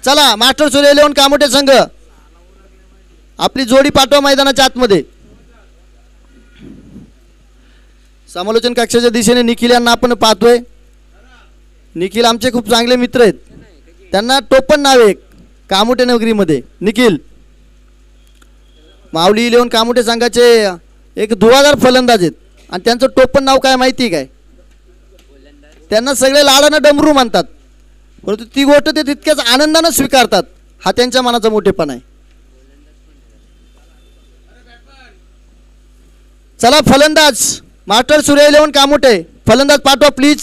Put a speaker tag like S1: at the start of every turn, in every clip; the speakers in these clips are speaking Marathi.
S1: चला मास्टर सूर्य 11 कामोठे संघ आपली जोडी पाठवा मैदानाच्या आतमध्ये. समालोचन कक्षाच्या दिशेने निखिल यांना आपण पाहतोय. निखिल आमचे खूप चांगले मित्र आहेत. त्यांना टोपण नाव आहे कामोठे नगरीमध्ये. निखिल माऊली 11 कामोठे संघाचे एक धुवाधार फलंदाज आहेत आणि त्यांचं टोपण नाव काय माहिती काय? त्यांना सगळे लाडानं डमरू म्हणतात, परंतु ती गोष्ट ते तितक्याच आनंदानं स्वीकारतात. हा त्यांच्या मनाचा मोठेपणा आहे. चला फलंदाज मास्टर सूर्य 11 कामोठे फलंदाज पाठवा प्लीज.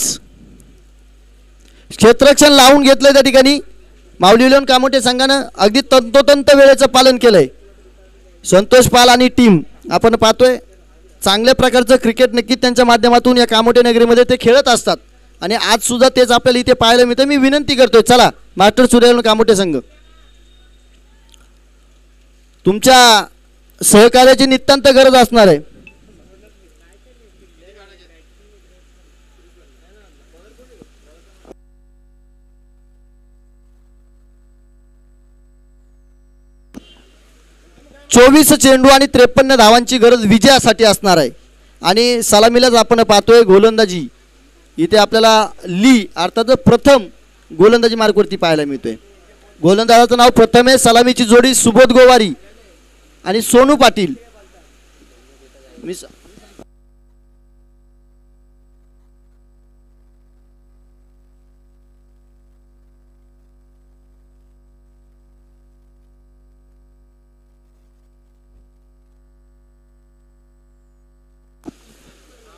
S1: क्षेत्ररक्षण लावून घेतलंय त्या ठिकाणी. माऊली 11 कामोठे संघानं अगदी तंतोतंत वेळेचं पालन केलंय. संतोष पाल आणि टीम आपण पाहतोय चांगल्या प्रकारचं क्रिकेट नक्कीच त्यांच्या माध्यमातून या कामोठे नगरीमध्ये ते खेळत असतात आणि आज सुद्धा तेच आपल्याला इथे पाहायला मिळतं. मी विनंती करतोय चला मास्टर सूर्य 11 कामोठे संघ तुमच्या सहकार्याची नितांत गरज असणार आहे. चोवीस चेंडू आणि 53 धावांची गरज विजयासाठी असणार आहे. आणि सलामीलाच आपण पाहतोय गोलंदाजी इथे आपल्याला ली अर्थात प्रथम गोलंदाजी मार्कवरती पाहायला मिळतोय. गोलंदाजाचं नाव प्रथम आहे. सलामीची जोडी सुबोध गोवारी आणि सोनू पाटील.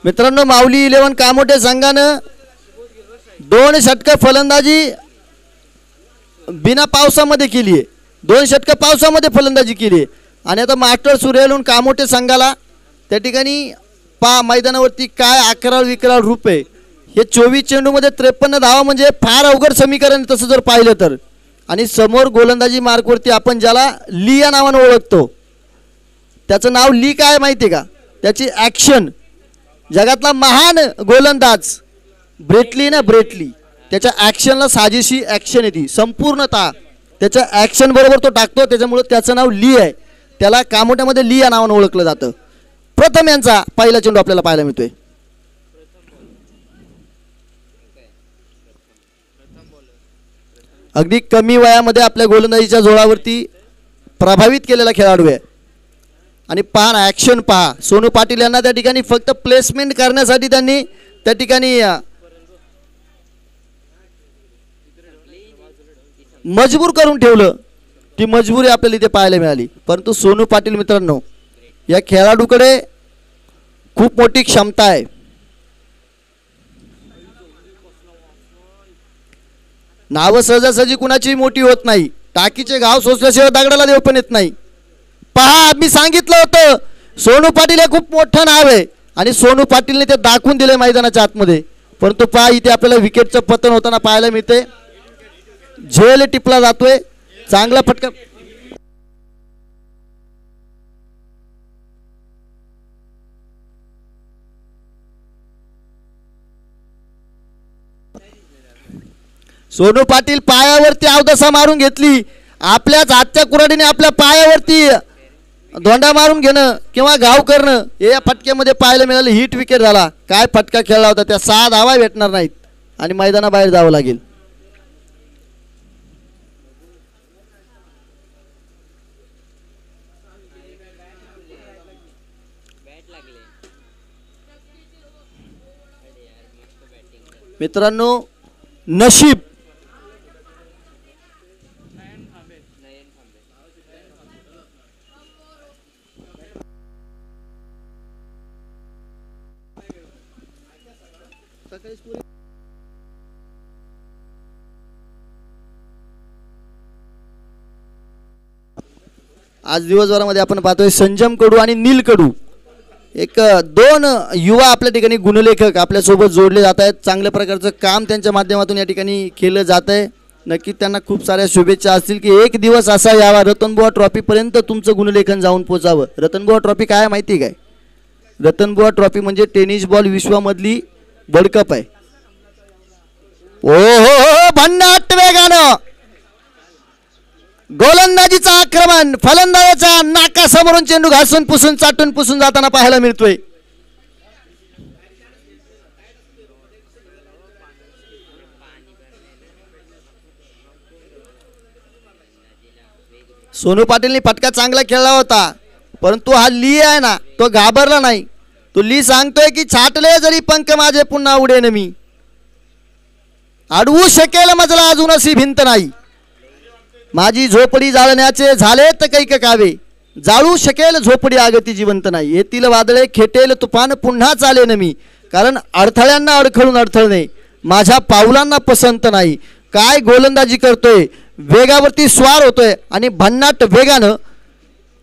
S1: मित्रांनो माऊली 11 कामोठे संघानं 2 षटकं फलंदाजी बिना पावसामध्ये केली आहे. 2 षटकं पावसामध्ये फलंदाजी केली आहे. आणि आता मास्टर सूर्य 11 कामोठे संघाला त्या ठिकाणी मैदानावरती काय अकराळ विकराळ रूप आहे. हे 24 चेंडूमध्ये 53 धावा म्हणजे फार अवघड समीकरण तसं जर पाहिलं तर. आणि समोर गोलंदाजी मार्कवरती आपण ज्याला ली या नावानं ओळखतो त्याचं नाव ली काय माहिती आहे का? त्याची ॲक्शन जगातला महान गोलंदाज ब्रेटली ना ब्रेटली त्याच्या ॲक्शनला साजेशी ॲक्शन येते संपूर्णतः त्याच्या ॲक्शन बरोबर तो टाकतो. त्याच्यामुळे त्याचं नाव ली आहे. त्याला कामोठ्यामध्ये ली या नावानं ओळखलं जातं. प्रथम यांचा पहिला चेंडू आपल्याला पाहायला मिळतोय. अगदी कमी वयामध्ये आपल्या गोलंदाजीच्या जोरावरती प्रभावित केलेला खेळाडू आहे. आणि पहा ना ॲक्शन पहा. सोनू पाटील यांना त्या ठिकाणी फक्त प्लेसमेंट करण्यासाठी त्यांनी त्या ठिकाणी मजबूर करून ठेवलं. ती मजबुरी आपल्याला इथे पाहायला मिळाली. परंतु सोनू पाटील मित्रांनो या खेळाडूकडे खूप मोठी क्षमता आहे. नावं सहजासहजी कुणाची मोठी होत नाही. टाकीचे घाव सोसल्याशिवाय दगडाला देव पण येत नाही. पहा मी सांगितलं होतं सोनू पाटील हे खूप मोठं नाव आहे आणि सोनू पाटीलने ते दाखवून दिले मैदानाच्या आतमध्ये. परंतु पहा इथे आपल्याला विकेटचं पतन होताना पाहायला मिळते. झेल टिपला जातोय. चांगला फटका. सोनू पाटील पायावरती अवदसा मारून घेतली. आपल्याच हातच्या कुऱ्हाडीने आपल्या पायावरती धोंडा मारून घेणं किंवा घाव करणं हे या फटक्यामध्ये पाहायला मिळालं. हिट विकेट झाला. काय फटका खेळला होता. त्या 6 धावा भेटणार नाहीत आणि मैदानाबाहेर जावं लागेल. मित्रांनो नशीब आज दिवसभरामध्ये आपण पाहतोय संजम कडू आणि नील कडू एक 2 युवा आपल्या ठिकाणी गुणलेखक आपल्यासोबत जोडले जात आहेत. चांगल्या प्रकारचं काम त्यांच्या माध्यमातून या ठिकाणी केलं जात आहे. नक्की त्यांना खूप साऱ्या शुभेच्छा असतील की एक दिवस असा यावा रतनबुवा ट्रॉफीपर्यंत तुमचं गुणलेखन जाऊन पोचावं. रतनबुवा ट्रॉफी काय माहिती काय? रतनबुवा ट्रॉफी म्हणजे टेनिस बॉल विश्वामधली वर्ल्ड कप आहे. हो भन्नाट वेगानं गोलंदाजीचा आक्रमण, फलंदाजाच्या नाकासमोरून चेंडू घासून पुसून चाटून पुसून जाताना पाहायला मिळतोय. सोनू पाटीलनी फटका चांगला खेळला होता, परंतु हा ली आहे ना तो घाबरला नाही. तो ली सांगतोय की छाटले जरी पंख माझे पुन्हा उडेन मी, अडवू शकेल मजला अजून अशी भिंत नाही. माझी झोपडी जाळण्याचे झाले तर कैक कावे, जाळू शकेल झोपडी आगती जिवंत नाही. येतील वादळे खेटेल तुफान पुन्हा चालेन मी, कारण अडथळ्यांना अडखळून अडथळणे माझ्या पावलांना पसंत नाही. काय गोलंदाजी करतोय, वेगावरती स्वार होतोय आणि भन्नाट वेगानं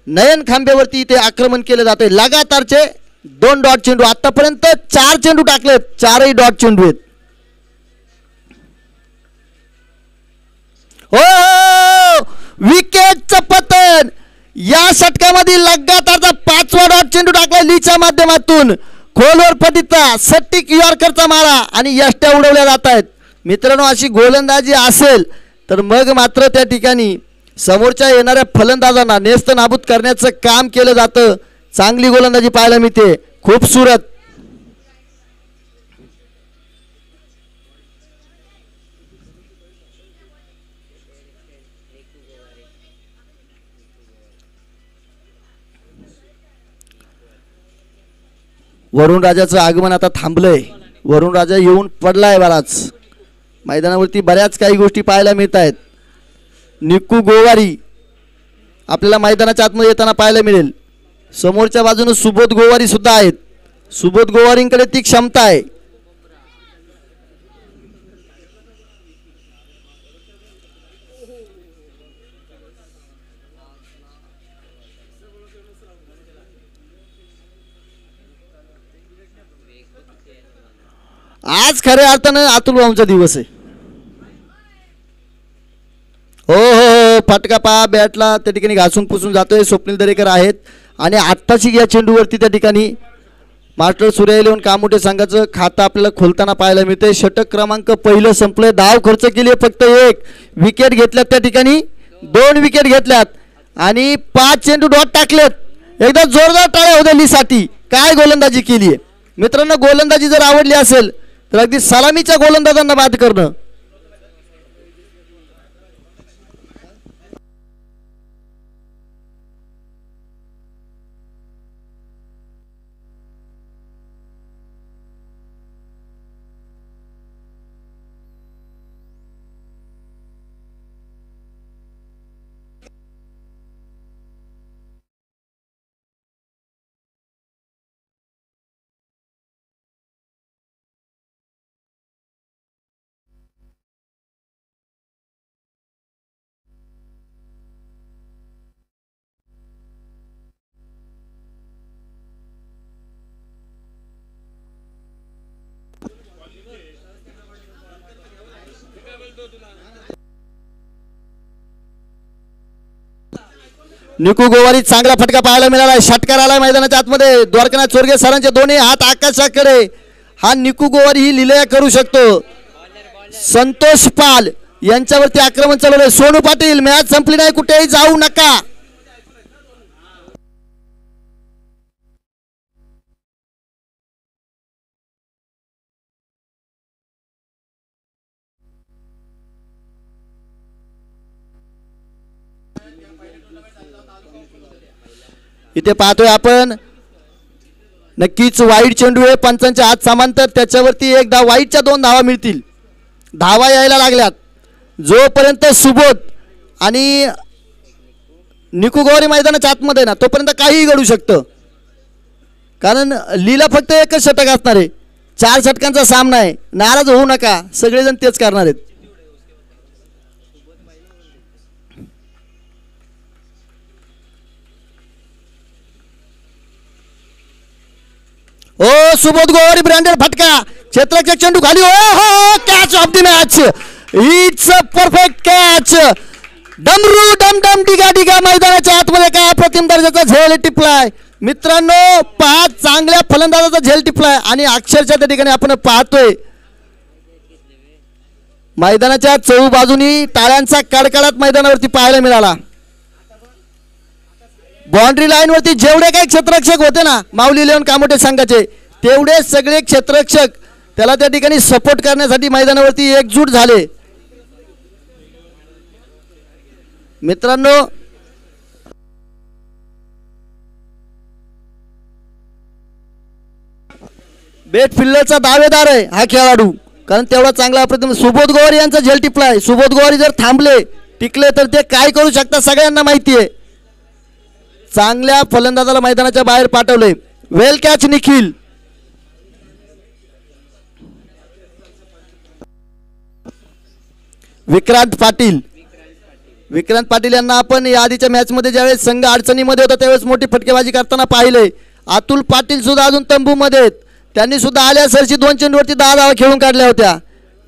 S1: नयन खांब्यावरती इथे आक्रमण केलं जातंय. लगातारचे 2 डॉट चेंडू, आतापर्यंत 4 चेंडू टाकलेत, 4ही डॉट चेंडू आहेत. हो विकेटचं पतन, या षटकामध्ये लगातारचा 5वा डॉट चेंडू टाकला लीच्या माध्यमातून. खोलवर पटीचा सट्टिक यॉर्करचा मारा आणि यष्ट्या उडवल्या जात आहेत. मित्रांनो, अशी गोलंदाजी असेल तर मग मात्र त्या ठिकाणी समोरच्या येणाऱ्या फलंदाजांना नेस्त नाबूद करण्याचं काम केलं जातं. चांगली गोलंदाजी पाहायला मिळते, खूपसूरत. वरुण राजाचं आगमन आता थांबलंय. वरुण राजा येऊन पडलाय बराच. मैदानावरती बऱ्याच काही गोष्टी पाहायला मिळत आहेत. निक्कू गोवारी आपल्याला मैदानाच्या आतमध्ये येताना पाहायला मिळेल. समोरच्या बाजूने सुबोध गोवारी सुद्धा आहेत. सुबोध गोवारींकडे ती क्षमता आहे. आज खऱ्या अर्थानं अतुल भाऊंचा दिवस आहे. हो हो हो, फटका पहा बॅटला त्या ठिकाणी घासून पुसून जातोय. स्वप्नील दरेकर आहेत आणि आत्ताची या चेंडूवरती त्या ठिकाणी मास्टर सूर्या इलेव्हन कामोठे संघाचं खातं आपल्याला खोलताना पाहायला मिळतंय. षटक क्रमांक पहिलं संपलंय. धाव खर्च केली फक्त 1 विकेट घेतल्यात, त्या ठिकाणी 2 विकेट घेतल्यात आणि 5 चेंडू डॉट टाकलेत. एकदा जोरदार टाळ्या होत्या लीसाठी. काय गोलंदाजी केली आहे मित्रांनो. गोलंदाजी जर आवडली असेल तर अगदी सलामीच्या गोलंदाजांना बाद करणं. निकू गोवारी चांगला फटका पाहायला मिळाला. षटकार आलाय मैदानाच्या आतमध्ये. द्वारकानाथ चोरगे सरांचे दोन्ही हात आकाशाकडे. हा निकू गोवारी ही लीलया करू शकतो. संतोष पाल यांच्यावरती आक्रमण चालवलंय. सोनू पाटील मॅच संपली नाही, कुठेही जाऊ नका. इथे पाहतोय आपण नक्कीच वाईट चेंडू आहे. पंचांच्या हात समांतर, त्याच्यावरती एक धाव, वाईटच्या 2 धावा मिळतील. धावा यायला लागल्यात. जोपर्यंत सुबोध आणि निकू गोवारी मैदानाच्या आतमध्ये ना तोपर्यंत काहीही घडू शकतं. कारण लीला फक्त एकच षटक असणार आहे. 4 षटकांचा सामना आहे. नाराज होऊ नका, सगळेजण तेच करणार आहेत. ओ सुबोध गोवारी ब्रँडेड फटका, क्षेत्ररक्षक चेंडू खाली. ओ हो, catch of the match. It's a perfect catch. डमरू डम डम डिगा डिगा मैदानाच्या आतमध्ये काय अप्रतिम दर्जाचा झेल टिपलाय मित्रांनो. 5 चांगल्या फलंदाजाचा झेल टिपलाय आणि अक्षरशः त्या ठिकाणी आपण पाहतोय मैदानाच्या चहूबाजूनी टाळ्यांचा कडकडाट मैदानावरती पाहायला मिळाला. बाउंड्री लाईन वरती जेवढे काही क्षेत्ररक्षक होते ना माऊली इलेव्हन कामोटे संघाचे, तेवढे सगळे क्षेत्ररक्षक त्याला त्या ठिकाणी सपोर्ट करण्यासाठी मैदानावरती एकजूट झाले. मित्रांनो, बेट फिल्डरचा दावेदार आहे हा खेळाडू, कारण तेवढा चांगला प्रथम सुबोध गोवारी यांचा झेल टिपलाय. सुबोध गोवारी जर थांबले टिकले तर ते काय करू शकतात सगळ्यांना माहिती आहे. चांगल्या फलंदाजाला मैदानाच्या बाहेर पाठवले. वेल कॅच निखिल. विक्रांत पाटील. विक्रांत पाटील यांना आपण या आधीच्या मॅच मध्ये ज्यावेळेस संघ अडचणीमध्ये होता त्यावेळेस मोठी फटकेबाजी करताना पाहिले. अतुल पाटील सुद्धा अजून तंबूमध्ये आहेत. त्यांनी सुद्धा आल्या सरशी 2 चेंडूवरती 10 धावा खेळून काढल्या होत्या.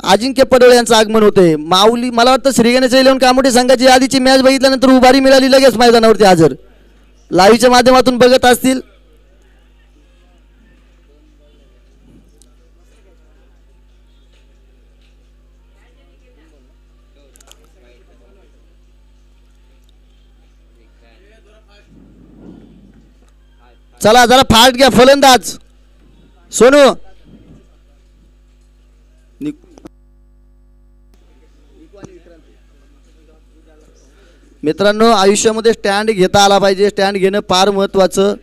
S1: अजिंक्य पडोळे यांचं आगमन होते. माऊली मला वाटतं श्रीगणेश इलेव्हन कामोटे संघाची आधीची मॅच बघितल्यानंतर उभारी मिळाली, लगेच मैदानावरती हजर. लाईव्हच्या माध्यमातून बघत असतील. चला जरा फास्ट घ्या फलंदाज सोनू. मित्रांनो, आयुष्यामध्ये स्टँड घेता आला पाहिजे. स्टँड घेणं फार महत्त्वाचं.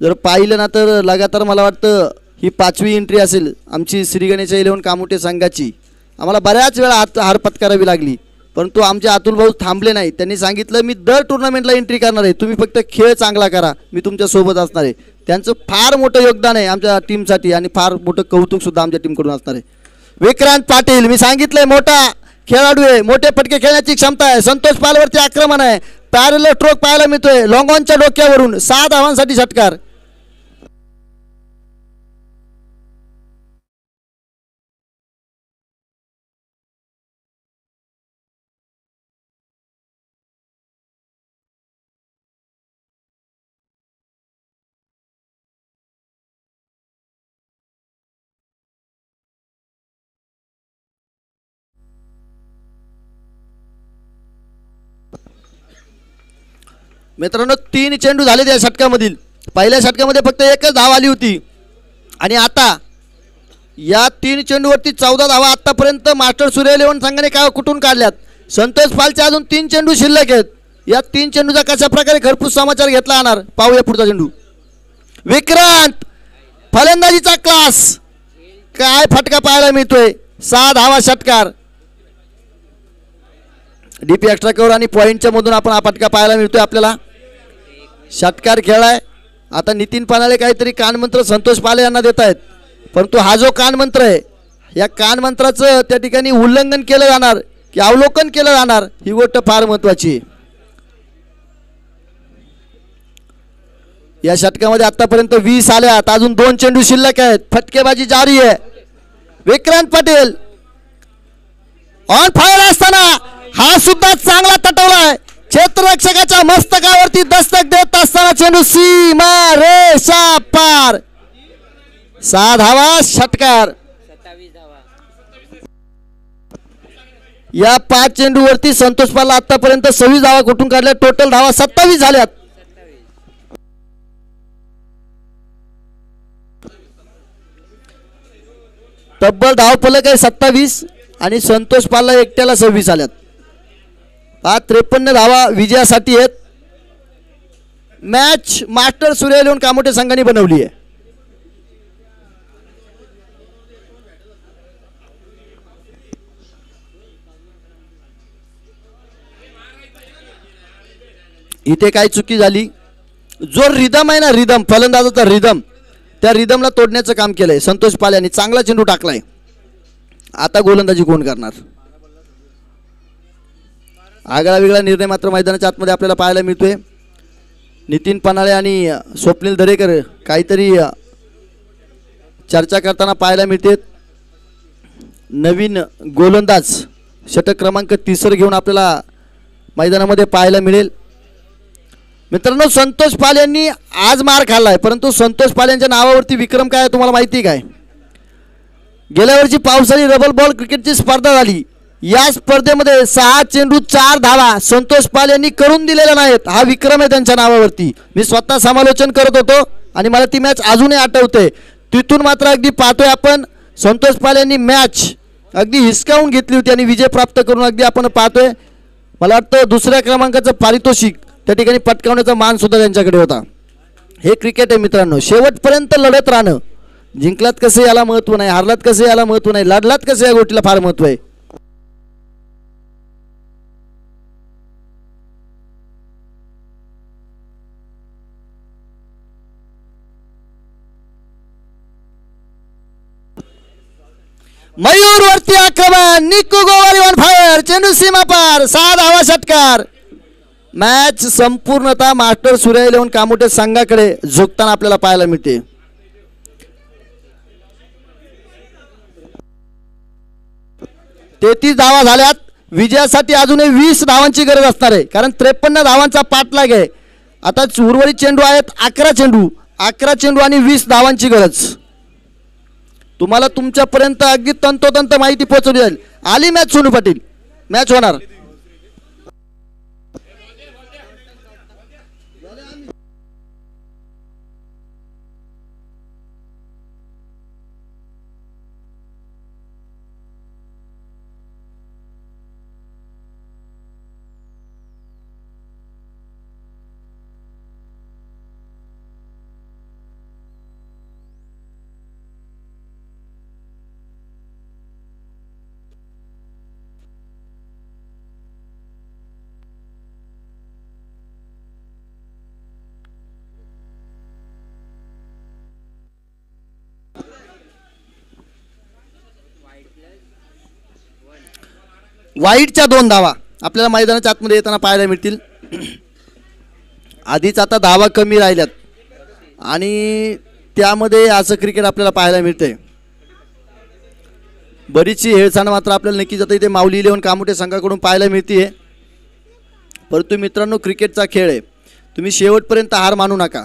S1: जर पाहिलं ना तर लगातार मला वाटतं ही 5वी एंट्री असेल आमची श्री गणेश इलेव्हन कामोटे संघाची. आम्हाला बऱ्याच वेळा हार पत्करावी लागली, परंतु आमचे अतुल भाऊ थांबले नाही. त्यांनी सांगितलं मी दर टुर्नामेंटला एंट्री करणार आहे, तुम्ही फक्त खेळ चांगला करा, मी तुमच्या सोबत असणार आहे. त्यांचं फार मोठं योगदान आहे आमच्या टीमसाठी आणि फार मोठं कौतुक सुद्धा आमच्या टीमकडून असणार आहे. विक्रांत पाटील, मी सांगितलंय मोठा खेळाडू आहे, मोठे फटके खेळण्याची क्षमता आहे. संतोष पालवरती आक्रमण आहे. पॅरल स्ट्रोक पाहायला मिळतोय. लॉंग ऑनच्या डोक्यावरून 6 धावांसाठी षटकार. मित्रांनो, 3 चेंडू झाले त्या षटकामधील. पहिल्या षटकामध्ये फक्त 1च धाव आली होती आणि आता या 3 चेंडूवरती 14 धावा आतापर्यंत मास्टर सूर्य इलेव्हन संघाने काय कुठून काढल्यात. संतोष पालचे अजून 3 चेंडू शिल्लक आहेत. या 3 चेंडूचा कशा प्रकारे खरपूस समाचार घेतला जाणार पाहूया पुढचा चेंडू. विक्रांत, फलंदाजीचा क्लास, काय फटका पाहायला मिळतोय. 6 धावा षटकार. डीपी एक्स्ट्रा कव्हर आणि पॉईंटच्या मधून आपण हा फटका पाहायला मिळतोय आपल्याला. षटकार खेळाय. आता नितीन पानाळे काहीतरी कानमंत्र संतोष पाले यांना देत आहेत, परंतु हा जो कानमंत्र आहे या कानमंत्राचं त्या ठिकाणी उल्लंघन केलं जाणार की अवलोकन केलं जाणार ही गोष्ट फार महत्त्वाची आहे. या षटकामध्ये आतापर्यंत 20 आल्यात. अजून 2 चेंडू शिल्लक आहेत. फटकेबाजी जारी आहे. विक्रांत पाटील ऑन फायर असताना हा सुद्धा चांगला तटवलाय. क्षेत्ररक्षकाच्या मस्तकावरती दस्तक देत असताना चेंडू सीमा रेषा पार. 6 धावा षटकार. या 5 चेंडूवरती संतोष पालला आतापर्यंत 26 धावा कुठून काढल्या. टोटल धावा 27 झाल्यात. तब्बल धावफलक आहे 27 आणि संतोष पालला एकट्याला 26 आल्यात. 53 धावा विजयासाठी आहेत. मॅच मास्टर सूर्य इलेव्हन कामोटे संघाने बनवली आहे. इथे काय चुकी झाली. जो रिदम आहे ना, रिदम फलंदाजाचा रिदम, त्या रिदमला तोडण्याचं काम केलंय संतोष पाल यांनी. चांगला चेंडू टाकलाय. आता गोलंदाजी कोण करणार. आगळा वेगळा निर्णय मात्र मैदानाच्या आतमध्ये आपल्याला पाहायला मिळतोय. नितीन पनाळे आणि स्वप्नील दरेकर काहीतरी चर्चा करताना पाहायला मिळते. नवीन गोलंदाज षटक क्रमांक 30 घेऊन आपल्याला मैदानामध्ये पाहायला मिळेल. मित्रांनो, संतोष पाल यांनी आज मार खाल्लाय, परंतु संतोष पाल यांच्या नावावरती विक्रम काय तुम्हाला माहिती काय. गेल्या वर्षी पावसाळी रबल बॉल क्रिकेटची स्पर्धा झाली. या स्पर्धेमध्ये 6 चेंडू 4 धावा संतोष पाल यांनी करून दिलेल्या नाहीत. हा विक्रम आहे त्यांच्या नावावरती. मी स्वतः समालोचन करत होतो आणि मला ती मॅच अजूनही आठवते. तिथून मात्र अगदी पाहतोय आपण संतोष पाल यांनी मॅच अगदी हिसकावून घेतली होती आणि विजय प्राप्त करून अगदी आपण पाहतोय. मला वाटतं दुसऱ्या क्रमांकाचं पारितोषिक त्या ठिकाणी पटकावण्याचा मान सुद्धा त्यांच्याकडे होता. हे क्रिकेट आहे मित्रांनो. शेवटपर्यंत लढत राहणं. जिंकलात कसं याला महत्त्व नाही, हारलात कसं याला महत्त्व नाही, लढलात कसं या गोष्टीला फार महत्त्व आहे. मयूर वरती आक्रमण. निकू गोवारी ऑन फायर. चेंडू सीमा पार. 6 धावा षटकार. मॅच संपूर्णतः मास्टर सूर्य इलेव्हन कामोटे संघाकडे झुकताना आपल्याला पाहायला मिळते. तेहतीस धावा झाल्यात. विजयासाठी अजूनही 20 धावांची गरज असणार आहे कारण 53 धावांचा पाठलाग आहे. आता उर्वरित चेंडू आहेत 11 चेंडू आणि 20 धावांची गरज. तुम्हाला तुमच्यापर्यंत अगदी तंतोतंत माहिती पोहोचवली जाईल. आली मॅच सोनू पाटील. मॅच होणार. वाईटच्या 2 धावा आपल्याला मैदानाच्या आतमध्ये येताना पाहायला मिळतील. आधीच आता धावा कमी राहिल्यात आणि त्यामध्ये असं क्रिकेट आपल्याला पाहायला मिळतंय. बरीचशी हेळसांड मात्र आपल्याला नक्कीच आता इथे माऊली इलेव्हन कामोटे संघाकडून पाहायला मिळते. परंतु मित्रांनो क्रिकेटचा खेळ आहे. तुम्ही शेवटपर्यंत हार मानू नका.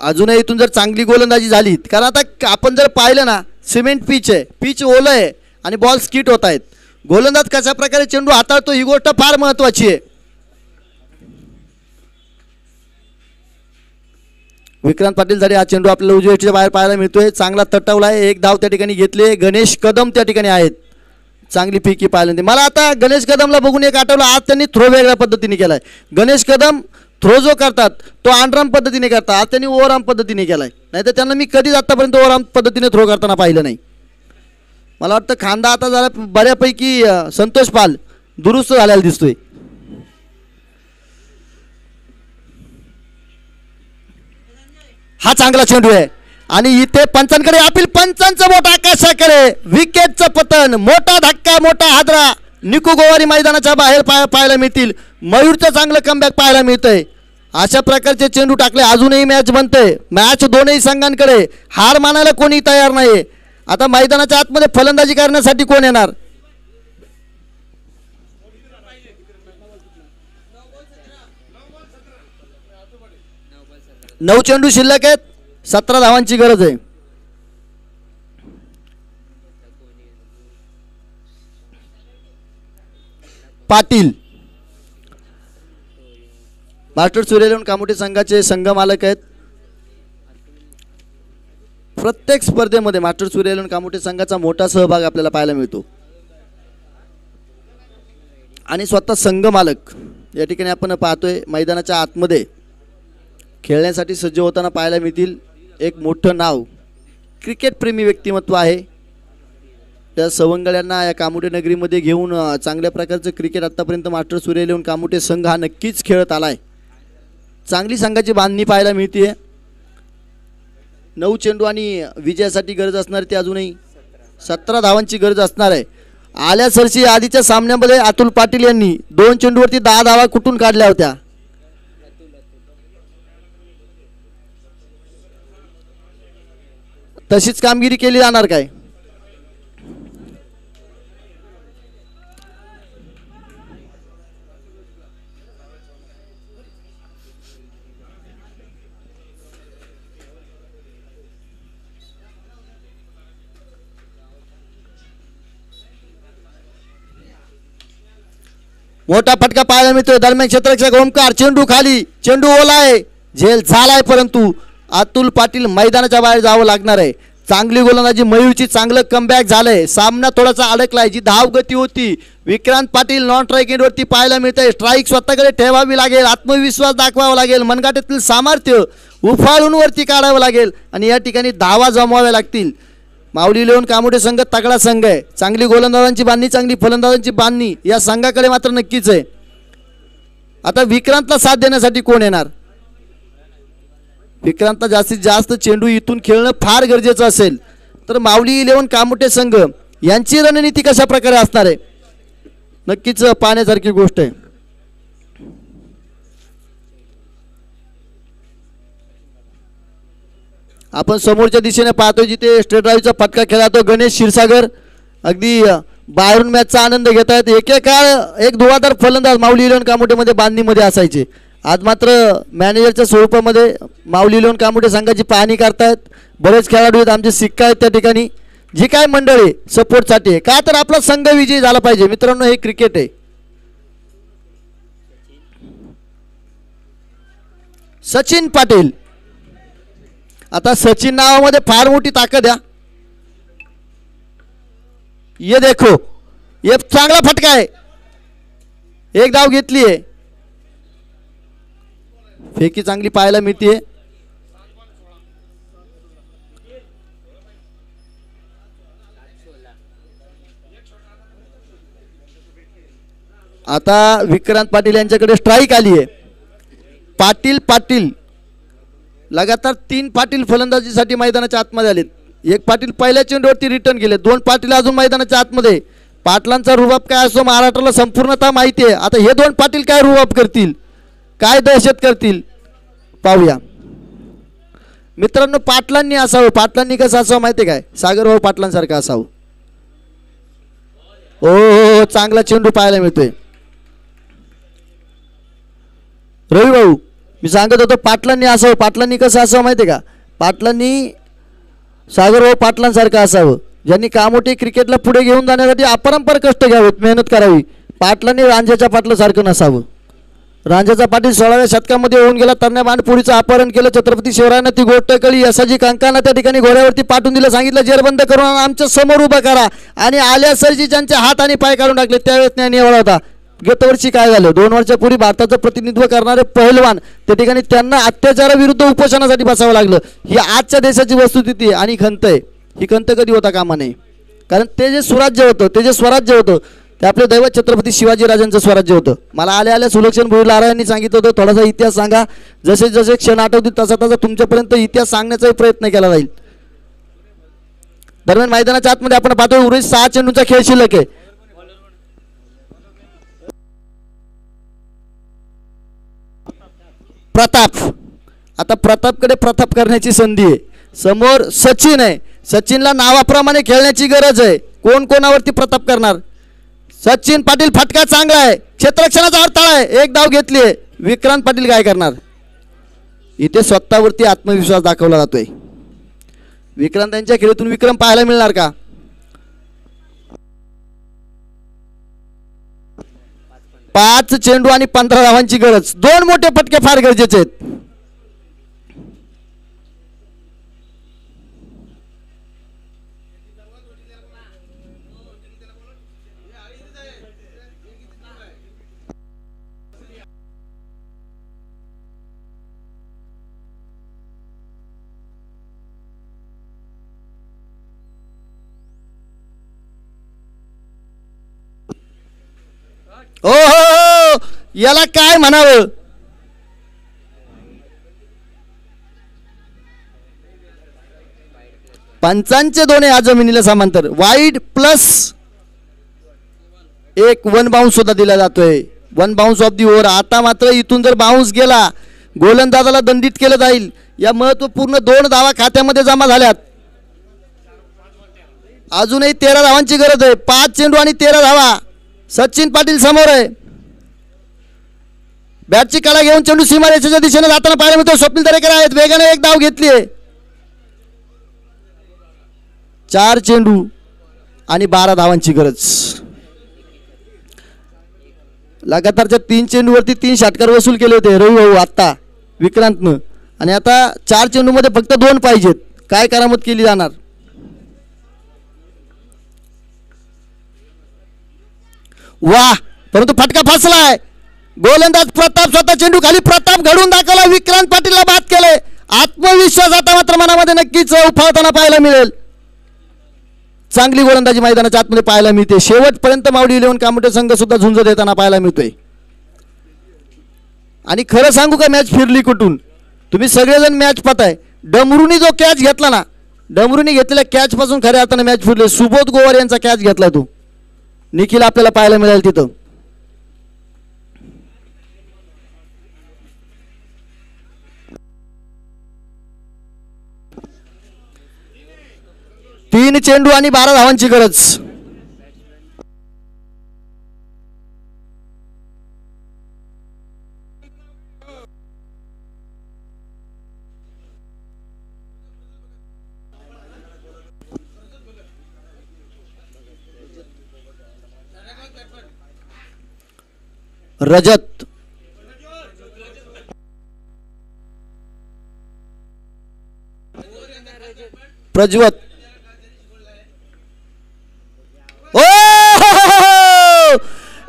S1: अजूनही इथून जर चांगली गोलंदाजी झाली कारण आता आपण जर पाहिलं ना सिमेंट पिच आहे, पिच ओलं आहे आणि बॉल स्किट होत आहेत. गोलंदाज कशा प्रकारे चेंडू हाताळतो ही गोष्ट फार महत्त्वाची आहे. विक्रांत पाटील झाले हा चेंडू आपल्याला उजव्या बाहेर पाहायला मिळतोय. चांगला तटवला आहे. 1 धाव त्या ठिकाणी घेतले. गणेश कदम त्या ठिकाणी आहेत. चांगली फिकी पाहायला मिळते. मला आता गणेश कदमला बघून एक आठवलं. आज त्यांनी थ्रो वेगळ्या पद्धतीने केलाय. गणेश कदम थ्रो जो करतात तो आनराम पद्धतीने करतात. आज त्यांनी ओव्हरआर्म पद्धतीने केलाय. नाहीतर त्यांना मी कधीच आतापर्यंत ओव्हरआर्म पद्धतीने थ्रो करताना पाहिलं नाही. मला वाटतं खांदा आता जरा बऱ्यापैकी संतोष पाल दुरुस्त झालेला दिसतोय. हा चांगला चेंडू आहे आणि इथे पंचांकडे अपील. पंचांचं बोट आकाशाकडे. विकेटचं पतन. मोठा धक्का, मोठा हादरा. निकू गोवारी मैदानाच्या बाहेर पाहायला मिळतील. मयूरचं चांगलं कमबॅक पाहायला मिळतंय. अशा प्रकारचे चेंडू टाकले. अजूनही मॅच बनते. मॅच दोनही संघांकडे. हार मानायला कोणी तयार नाही. आता मैदानाच्या आतमध्ये फलंदाजी करण्यासाठी कोण येणार. नऊ चेंडू शिल्लक आहेत. 17 धावांची गरज आहे. पाटील मास्टर सूर्य इलेव्हन कामोटे संघाचे संघ मालक आहेत. प्रत्येक स्पर्धेमध्ये मास्टर सूर्य इलेव्हन कामोटे संघाचा मोठा सहभाग आपल्याला पाहायला मिळतो आणि स्वतः संघ मालक या ठिकाणी आपण पाहतोय मैदानाच्या आतमध्ये खेळण्यासाठी सज्ज होताना पाहायला मिळतील. एक मोठं नाव क्रिकेट प्रेमी व्यक्तिमत्व आहे. त्या सवंगड्यांना या कामोटे नगरीमध्ये घेऊन चांगल्या प्रकारचं क्रिकेट आतापर्यंत मास्टर सूर्य इलेव्हन कामोटे संघ हा नक्कीच खेळत आलाय. चांगली संघाची बांधणी पाहायला मिळते. 9 चेंडू आणि विजयासाठी गरज असणार ती अजूनही 17 धावांची गरज असणार आहे. आल्या सरशी आधीच्या सामन्यामध्ये अतुल पाटील यांनी 2 चेंडूवरती 10 धावा कुठून काढल्या होत्या. तशीच कामगिरी केली जाणार काय. मोठा फटका पाहायला मिळतोय. दरम्यान क्षेत्ररक्षक ओमकार, चेंडू खाली, चेंडू ओला आहे, झेल झालाय, परंतु अतुल पाटील मैदानाच्या बाहेर जावं लागणार आहे. चांगली गोलंदाजी मयूरची, चांगलं कमबॅक झालंय. सामना थोडासा अडकलाय. जी धाव गती होती विक्रांत पाटील नॉन स्ट्राईक एंडवरती पाहायला मिळतंय. स्ट्राईक स्वतःकडे ठेवावी लागेल, आत्मविश्वास दाखवावा लागेल, मनगटातील सामर्थ्य उफाळून वरती काढावं लागेल आणि या ठिकाणी धावा जमवाव्या लागतील. माऊली इलेव्हन कामोठे संघ तगडा संघ आहे. चांगली गोलंदाजांची बांधणी, चांगली फलंदाजांची बांधणी या संघाकडे मात्र नक्कीच आहे. आता विक्रांतला साथ देण्यासाठी कोण येणार? विक्रांतला जास्तीत जास्त चेंडू इथून खेळणं फार गरजेचं असेल. तर माऊली इलेव्हन कामोठे संघ यांची रणनीती कशा प्रकारे असणार आहे नक्कीच पाहण्यासारखी गोष्ट आहे. आपण समोरच्या दिशेने पाहतोय जिथे स्ट्रेट ड्राईव्हचा फटका खेळला तो गणेश क्षीरसागर अगदी बाहेरून मॅचचा आनंद घेत आहेत. एकेकाळ एक धुवाधार फलंदाज माऊली इलेव्हन कामोठेमध्ये बांधणीमध्ये असायचे. आज मात्र मॅनेजरच्या स्वरूपामध्ये माऊली इलेव्हन कामोठे संघाची पाहणी करतायत. बरेच खेळाडू आहेत आमचे, सिक्का आहेत त्या ठिकाणी. जी काय मंडळी सपोर्टसाठी आहे का, तर आपला संघ विजयी झाला पाहिजे. मित्रांनो, हे क्रिकेट आहे. सचिन पाटील, आता सचिन नावामध्ये फार मोठी ताकद आहे. ये देखो, ये चांगला फटका आहे, एक धाव घेतली आहे. फेकी चांगली पाहायला मिळते. आता विक्रांत पाटील यांच्याकडे स्ट्राईक आली आहे. पाटील लगातार 3 पाटील फलंदाजीसाठी मैदानाच्या आतमध्ये आलेत. एक पाटील पहिल्या चेंडूवरती रिटर्न गेले, 2 पाटील अजून मैदानाच्या आतमध्ये. पाटलांचा रुबाब काय असो महाराष्ट्राला संपूर्णतः माहिती आहे. आता हे 2 पाटील काय रुबाब करतील, काय दहशत करतील पाहूया. मित्रांनो, पाटलांनी असावं. पाटलांनी कसं असावं माहिती आहे काय? सागरभाऊ पाटलांसारखं असावं. हो, चांगला चेंडू पाहायला मिळतोय. रवी भाऊ, मी सांगत होतो पाटलांनी असावं. पाटलांनी कसं असावं माहिती आहे का? पाटलांनी सागरभाऊ पाटलांसारखं असावं, ज्यांनी कामोठे क्रिकेटला पुढे घेऊन जाण्यासाठी अपरंपार कष्ट घ्यावेत, मेहनत करावी. पाटलांनी रांझ्याच्या पाटलासारखं नसावं. रांझ्याचा पाटील 16व्या शतकामध्ये होऊन गेला. तरण्या बांडपुरीचं अपहरण केलं. छत्रपती शिवरायांना ती गोष्ट कळली. यसाजी कंकांना त्या ठिकाणी घोड्यावरती पाठवून दिलं. सांगितलं जेरबंद करून आमच्या समोर उभं करा. आणि आल्या सरजी ज्यांचे हात आणि पाय काढून टाकले त्यावेळेस न्याय निवडा होता. गत वर्षी काय झालं? 2 वर्षापूर्वी भारताचं प्रतिनिधित्व करणारे पहिलवान त्या ठिकाणी त्यांना अत्याचाराविरुद्ध उपोषणासाठी बसावं लागलं. ही आजच्या देशाची वस्तुस्थिती आणि खंत आहे. ही खंत कधी होता कामा नये. कारण ते जे सुराज्य होतं, ते जे स्वराज्य होतं, ते आपले दैवत छत्रपती शिवाजीराजांचं स्वराज्य होतं. मला आल्या सुलक्षण भुईलारा यांनी सांगितलं होतं थोडासा इतिहास सांगा. जसे जसे क्षण आठवतील तसा तसा तुमच्यापर्यंत इतिहास सांगण्याचाही प्रयत्न केला जाईल. दरम्यान मैदानाच्या आतमध्ये आपण पाहतोय उर्वरित 6 चेंडूंचा खेळ शिल्लक आहे. प्रताप, आता प्रतापकडे प्रताप करण्याची संधी आहे. समोर सचिन आहे. सचिनला नावाप्रमाणे खेळण्याची गरज आहे. कोण कोणावरती प्रताप करणार? सचिन पाटील, फटका चांगला आहे, क्षेत्ररक्षणाचा अडथळा आहे, एक धाव घेतली आहे. विक्रांत पाटील काय करणार? इथे स्वतःवरती आत्मविश्वास दाखवला जातोय. विक्रांत यांच्या खेळातून विक्रम पाहायला मिळणार का? पाच चेंडू आणि 15 धावांची गरज. 2 मोठे फटके फार गरजेचे आहेत. हो हो, याला काय म्हणावं? पंचांचे 2 या जमिनीला समांतर. वाईड प्लस 1 वन बाउन्स सुद्धा दिला जातोय. 1 बाउन्स ऑफ दी ओव्हर. आता मात्र इथून जर बाउन्स गेला गोलंदाजाला दंडित केलं जाईल. या महत्वपूर्ण 2 धावा खात्यामध्ये जमा झाल्यात. अजूनही 13 धावांची गरज आहे. 5 चेंडू आणि 13 धावा. सचिन पाटील समोर आहे. बॅटची कडा घेऊन चेंडू सीमारेषेच्या दिशेने जाताना पाहायला मिळतो. स्वप्नील दरेकर आहेत. वेगाने 1 धाव घेतली आहे. 4 चेंडू आणि 12 धावांची गरज. लगातारच्या 3 चेंडूवरती 3 षटकार वसूल केले होते रवी भाऊ आत्ता विक्रांतनं, आणि आता 4 चेंडूमध्ये फक्त 2 पाहिजेत. काय करामत केली जाणार. वाह, परंतु फटका फसलाय. गोलंदाज प्रताप स्वतः चेंडू खाली, प्रताप घडून दाखवला, विक्रांत पाटीलला बाद केले. आत्मविश्वास आता मात्र मनामध्ये नक्कीच उफाळताना पाहायला मिळेल. चांगली गोलंदाजी मैदानाच्या आतमध्ये पाहायला मिळते. शेवटपर्यंत मावळी 11 कामोटे संघ सुद्धा झुंज देताना पाहायला मिळतोय. आणि खरं सांगू का, मॅच फिरली कुठून. तुम्ही सगळेजण मॅच पाहताय. डमरूनी जो कॅच घेतला ना, डमरूनी घेतलेल्या कॅच पासून खऱ्या अर्थानं मॅच फिरले. सुबोध गोवर यांचा कॅच घेतला तो निखिल आपल्याला पाहायला मिळेल तिथं. तीन चेंडू आणि 12 धावांची गरज. रजत, Prajwat,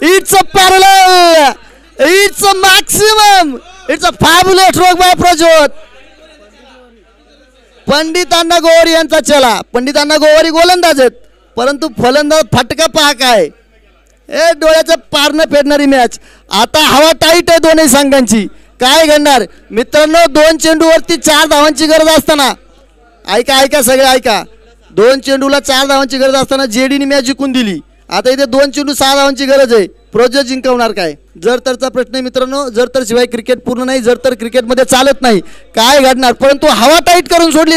S1: it's a parallel, it's a maximum, it's a fabulous stroke by Prajwat. Pandit अण्णा गोवारी यांचा चला. पंडित अण्णा गोवारी गोलंदाज आहेत, परंतु फलंदाज फटका पहा काय. हे डोळ्याचं पारणं फेडणारी मॅच. आता हवा टाईट आहे दोन्ही संघांची. काय घडणार मित्रांनो. 2 चेंडूवरती 4 धावांची गरज असताना, ऐका सगळे ऐका, 2 चेंडूला 4 धावांची गरज असताना जेडीने मॅच जिंकून दिली. आता इथे 2 चेंडू 6 धावांची गरज आहे. प्रोजेक्ट जिंकवणार काय. जर तरचा प्रश्न आहे मित्रांनो. जर तर शिवाय क्रिकेट पूर्ण नाही. जर तर क्रिकेटमध्ये चालत नाही. काय घडणार. परंतु हवा टाईट करून सोडली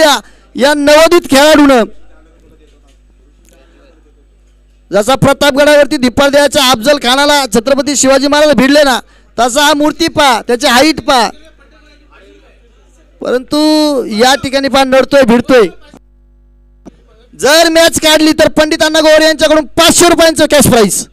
S1: या नवोदित खेळाडूनं. जसा प्रतापगडावरती धिप्पाडद्याच्या अफजल खानाला छत्रपती शिवाजी महाराज भिडले ना, तसा हा मूर्ती पहा, त्याची हाईट पहा. परंतु या ठिकाणी पहा नडतोय भिडतोय. जर मॅच काढली तर पंडित अण्णा गोवारी यांच्याकडून 500 रुपयांचं कॅश प्राइज.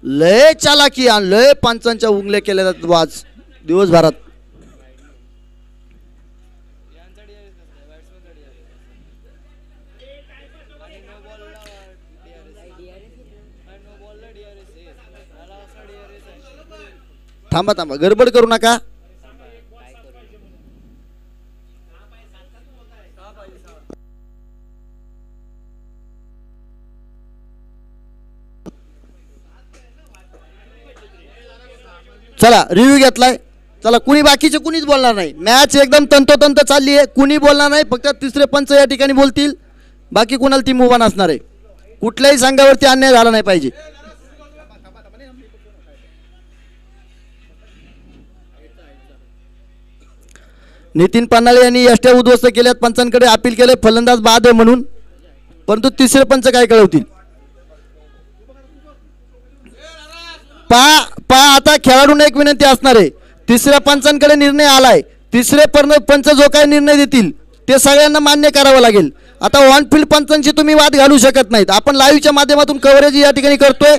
S1: लय चालाकी आणि लय पंचांच्या उंगल्या केल्या जातात आज दिवसभरात. थांबा गडबड करू नका. चला रिव्ह्यू घेतलाय. चला कुणी बाकीचे कुणीच बोलणार नाही. मॅच एकदम तंतोतंत चालली आहे. कुणी बोलणार नाही. फक्त तिसरे पंच या ठिकाणी बोलतील. बाकी कुणाला टीम उभा नसणार आहे. कुठल्याही संघावरती अन्याय झाला नाही पाहिजे. नितीन पन्हाळे यांनी यष्ट्या उद्ध्वस्त केल्यात. पंचांकडे अपील केले फलंदाज बाद आहे म्हणून. परंतु तिसरे पंच काय कळवतील. पा आता खेळाडूंना एक विनंती असणार आहे. तिसऱ्या पंचांकडे निर्णय आलाय. तिसरे पंच जो काय निर्णय देतील ते सगळ्यांना मान्य करावं लागेल. आता ऑन फील्ड पंचांशी तुम्ही वाद घालू शकत नाहीत. आपण लाईव्हच्या माध्यमातून कव्हरेज या ठिकाणी करतोय.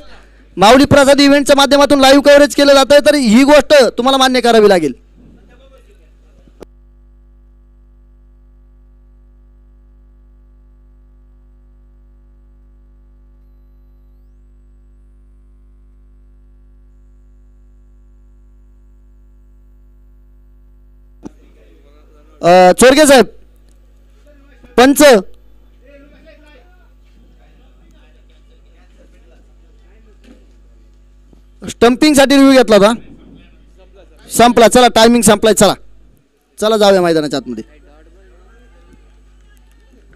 S1: माऊली प्रसाद इव्हेंटच्या माध्यमातून लाईव्ह कव्हरेज केलं जातंय. तर ही गोष्ट तुम्हाला मान्य करावी लागेल. चोरगे साहेब पंच स्टंपिंग साठी रिव्ह्यू घेतला होता. संपला. चला टायमिंग संपलाय. चला जाऊया मैदानाच्या आतमध्ये.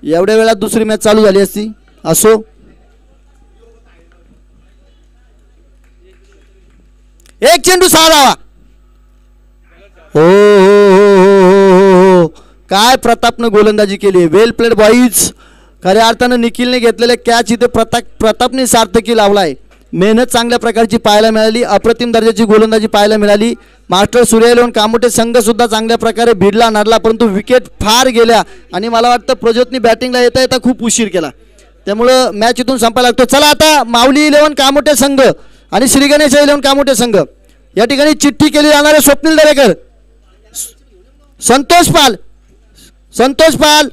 S1: एवढ्या वेळात दुसरी मॅच चालू झाली असती. असो एक चेंडू 6 धावा. हो काय प्रतापनं गोलंदाजी केली. वेल प्लेड बॉईज. खऱ्या अर्थानं निखिलने घेतलेले कॅच इथे प्रतापने सार्थकी लावलाय. मेहनत चांगल्या प्रकारची पाहायला मिळाली, अप्रतिम दर्जाची गोलंदाजी पाहायला मिळाली. मास्टर सूर्या इलेव्हन कामोठे संघ सुद्धा चांगल्या प्रकारे भिडला नडला, परंतु विकेट फार गेल्या आणि मला वाटतं प्रज्योतनी बॅटिंगला येता येता खूप उशीर केला, त्यामुळं मॅच इथून संपायला लागतो. चला आता माऊली इलेव्हन कामोठे संघ आणि श्री गणेश इलेव्हन कामोठे संघ या ठिकाणी चिठ्ठी केली जाणारे स्वप्नील दरेकर, संतोष पाल